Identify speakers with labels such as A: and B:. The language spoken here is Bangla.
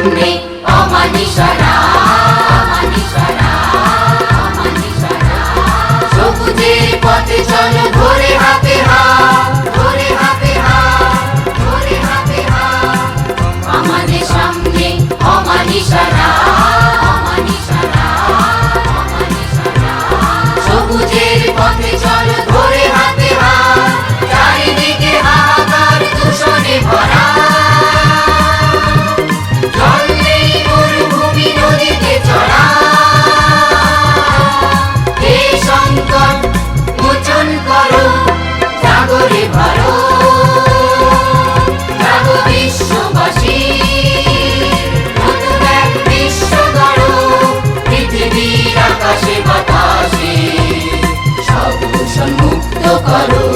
A: সামনে অমানিসারা, অমানিসারা, অমানিসারা। সবুজের পথে চলো ধরে হাতে হাত, ধরে হাতে হাত, ধরে হাতে হাত। আমাদের সামনে অমানিসারা, অমানিসারা, অমানিসারা। সবুজের পথে চলো ধরে হাতে হাত, চারিদিকে হাহাকার দূষণে ভরা। জল নেই, মরুভূমি নদীতে চড়া। এই সংকট মোচন করো, জাগরে ভারত, জাগো বিশ্ববাসী। নতুন এক বিশ্ব গড়ো, পৃথিবীর আকাশে বাতাসে সব দূষণ মুক্ত করো।